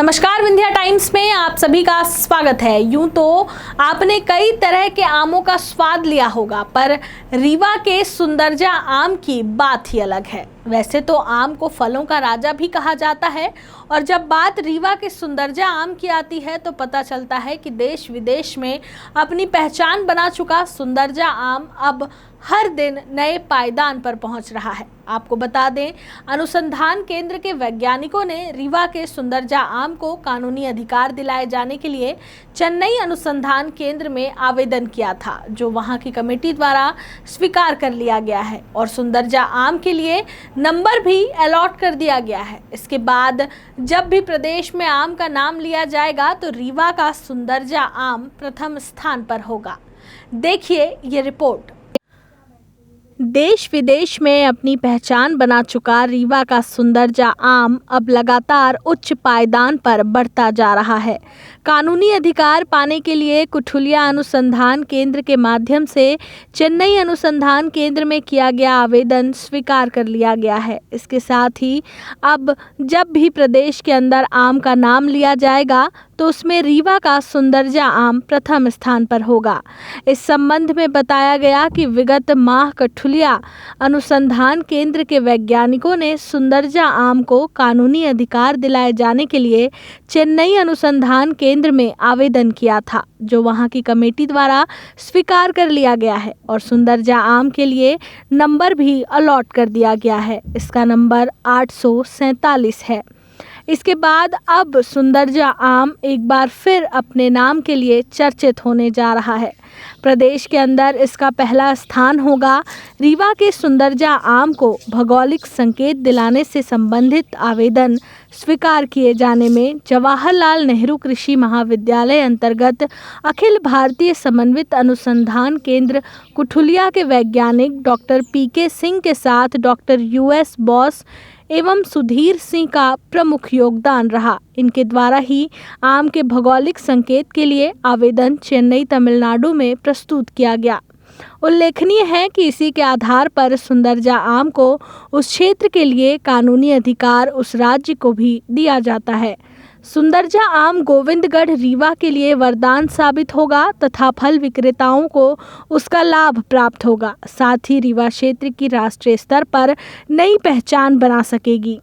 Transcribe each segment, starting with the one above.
नमस्कार, विंध्या टाइम्स में आप सभी का स्वागत है। यूं तो आपने कई तरह के आमों का स्वाद लिया होगा, पर रीवा के सुंदरजा आम की बात ही अलग है। वैसे तो आम को फलों का राजा भी कहा जाता है, और जब बात रीवा के सुंदरजा आम की आती है तो पता चलता है कि देश विदेश में अपनी पहचान बना चुका सुंदरजा आम अब हर दिन नए पायदान पर पहुंच रहा है। आपको बता दें, अनुसंधान केंद्र के वैज्ञानिकों ने रीवा के सुंदरजा आम को कानूनी अधिकार दिलाए जाने के लिए चेन्नई अनुसंधान केंद्र में आवेदन किया था, जो वहां की कमेटी द्वारा स्वीकार कर लिया गया है और सुंदरजा आम के लिए नंबर भी अलॉट कर दिया गया है। इसके बाद जब भी प्रदेश में आम का नाम लिया जाएगा तो रीवा का सुंदरजा आम प्रथम स्थान पर होगा। देखिए ये रिपोर्ट। देश विदेश में अपनी पहचान बना चुका रीवा का सुंदरजा आम अब लगातार उच्च पायदान पर बढ़ता जा रहा है। कानूनी अधिकार पाने के लिए कुठुलिया अनुसंधान केंद्र के माध्यम से चेन्नई अनुसंधान केंद्र में किया गया आवेदन स्वीकार कर लिया गया है। इसके साथ ही अब जब भी प्रदेश के अंदर आम का नाम लिया जाएगा तो उसमें रीवा का सुंदरजा आम प्रथम स्थान पर होगा। इस संबंध में बताया गया कि विगत माह कुठुलिया अनुसंधान केंद्र के वैज्ञानिकों ने सुंदरजा आम को कानूनी अधिकार दिलाए जाने के लिए चेन्नई अनुसंधान केंद्र में आवेदन किया था, जो वहां की कमेटी द्वारा स्वीकार कर लिया गया है और सुंदरजा आम के लिए नंबर भी अलॉट कर दिया गया है। इसका नंबर 847 है। इसके बाद अब सुंदरजा आम एक बार फिर अपने नाम के लिए चर्चित होने जा रहा है। प्रदेश के अंदर इसका पहला स्थान होगा। रीवा के सुंदरजा आम को भौगोलिक संकेत दिलाने से संबंधित आवेदन स्वीकार किए जाने में जवाहरलाल नेहरू कृषि महाविद्यालय अंतर्गत अखिल भारतीय समन्वित अनुसंधान केंद्र कुठुलिया के वैज्ञानिक डॉक्टर पीके सिंह के साथ डॉक्टर यूएस बॉस एवं सुधीर सिंह का प्रमुख योगदान रहा। इनके द्वारा ही आम के भौगोलिक संकेत के लिए आवेदन चेन्नई तमिलनाडु में प्रस्तुत किया गया। उल्लेखनीय है कि इसी के आधार पर सुंदरजा आम को उस क्षेत्र के लिए कानूनी अधिकार उस राज्य को भी दिया जाता है। सुंदरजा आम गोविंदगढ़ रीवा के लिए वरदान साबित होगा तथा फल विक्रेताओं को उसका लाभ प्राप्त होगा। साथ ही रीवा क्षेत्र की राष्ट्रीय स्तर पर नई पहचान बना सकेगी।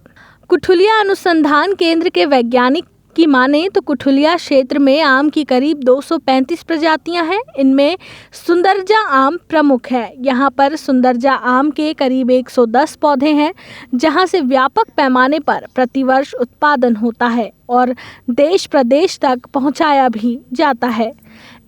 कुठुलिया अनुसंधान केंद्र के वैज्ञानिक की माने तो कुठुलिया क्षेत्र में आम की करीब 235 प्रजातियां हैं। इनमें सुंदरजा आम प्रमुख है। यहां पर सुंदरजा आम के करीब 110 पौधे हैं, जहां से व्यापक पैमाने पर प्रतिवर्ष उत्पादन होता है और देश प्रदेश तक पहुंचाया भी जाता है।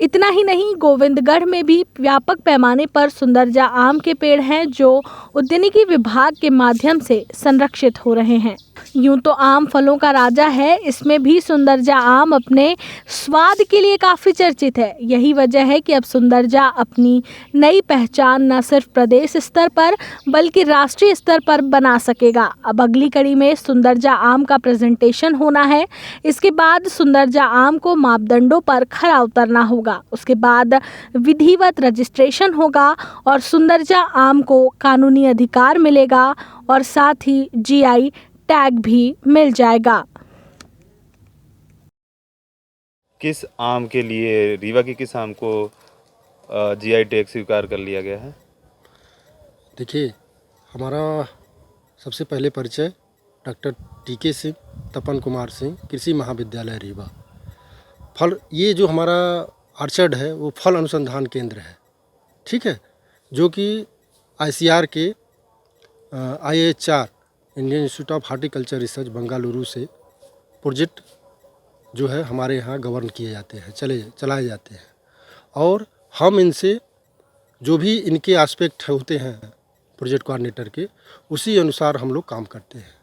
इतना ही नहीं, गोविंदगढ़ में भी व्यापक पैमाने पर सुंदरजा आम के पेड़ हैं, जो उद्यानिकी विभाग के माध्यम से संरक्षित हो रहे हैं। यूं तो आम फलों का राजा है, इसमें भी सुंदरजा आम अपने स्वाद के लिए काफ़ी चर्चित है। यही वजह है कि अब सुंदरजा अपनी नई पहचान न सिर्फ प्रदेश स्तर पर बल्कि राष्ट्रीय स्तर पर बना सकेगा। अब अगली कड़ी में सुंदरजा आम का प्रेजेंटेशन होना है। इसके बाद सुंदरजा आम को मापदंडों पर खरा उतरना होगा। उसके बाद विधिवत रजिस्ट्रेशन होगा और सुंदरजा आम को कानूनी अधिकार मिलेगा और साथ ही जीआई टैग भी मिल जाएगा। किस आम के लिए, रीवा की किस आम को जीआई टैग स्वीकार कर लिया गया है? देखिए, हमारा सबसे पहले परिचय डॉक्टर टीके सिंह, तपन कुमार सिंह, कृषि महाविद्यालय रीवा। फल, ये जो हमारा आर्चर्ड है वो फल अनुसंधान केंद्र है, ठीक है, जो कि आईसीआर के IIHR Indian institute of horticulture research Bengaluru से प्रोजेक्ट जो है हमारे यहाँ गवर्न किए जाते हैं, चलाए जाते हैं, और हम इनसे जो भी इनके एस्पेक्ट होते हैं प्रोजेक्ट कोऑर्डिनेटर के, उसी अनुसार हम लोग काम करते हैं।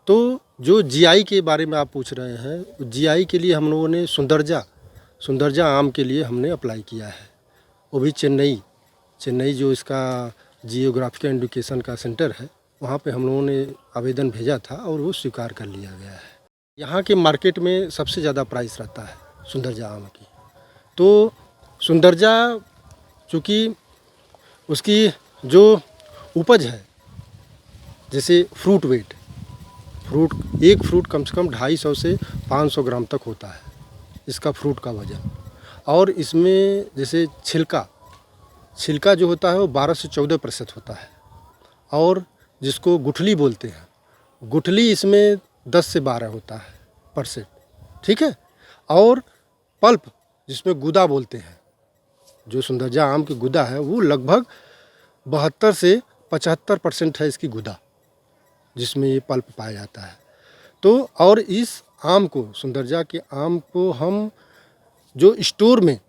तो जो जीआई के बारे में आप पूछ रहे हैं, जीआई के लिए हम लोगों ने सुंदरजा आम के लिए हमने अप्लाई किया है, वो भी चेन्नई जो इसका जियोग्राफिकल एजुकेशन का सेंटर है, वहाँ पे हम लोगों ने आवेदन भेजा था और वो स्वीकार कर लिया गया है। यहाँ के मार्केट में सबसे ज़्यादा प्राइस रहता है सुंदरजा आम की। तो सुंदरजा चूँकि उसकी जो उपज है, जैसे फ्रूट वेट एक फ्रूट कम से कम 250 से 500 ग्राम तक होता है इसका फ्रूट का वज़न। और इसमें जैसे छिलका जो होता है वो 12 से 14% होता है। और जिसको गुठली बोलते हैं, गुठली इसमें 10 से 12 होता है %, ठीक है। और पल्प जिसमें गुदा बोलते हैं, जो सुंदरजा आम की गुदा है वो लगभग 72 से 75% है इसकी गुदा, जिसमें ये पल्प पाया जाता है। तो और इस आम को, सुंदरजा के आम को हम जो स्टोर में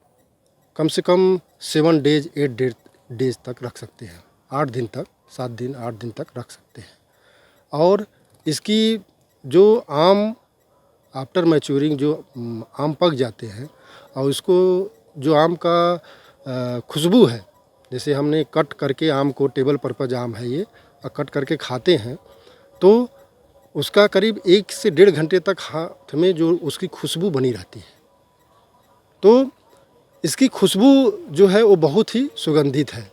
कम से कम 7 डेज 8 डेज तक रख सकते हैं, 8 दिन तक, 7 दिन 8 दिन तक रख सकते हैं। और इसकी जो आम आफ्टर मैच्योरिंग जो आम पक जाते हैं और इसको जो आम का खुशबू है, जैसे हमने कट करके आम को, टेबल पर्पज आम है ये, और कट करके खाते हैं तो उसका करीब 1 से 1.5 घंटे तक हाथ में जो उसकी खुशबू बनी रहती है। तो इसकी खुशबू जो है वो बहुत ही सुगंधित है।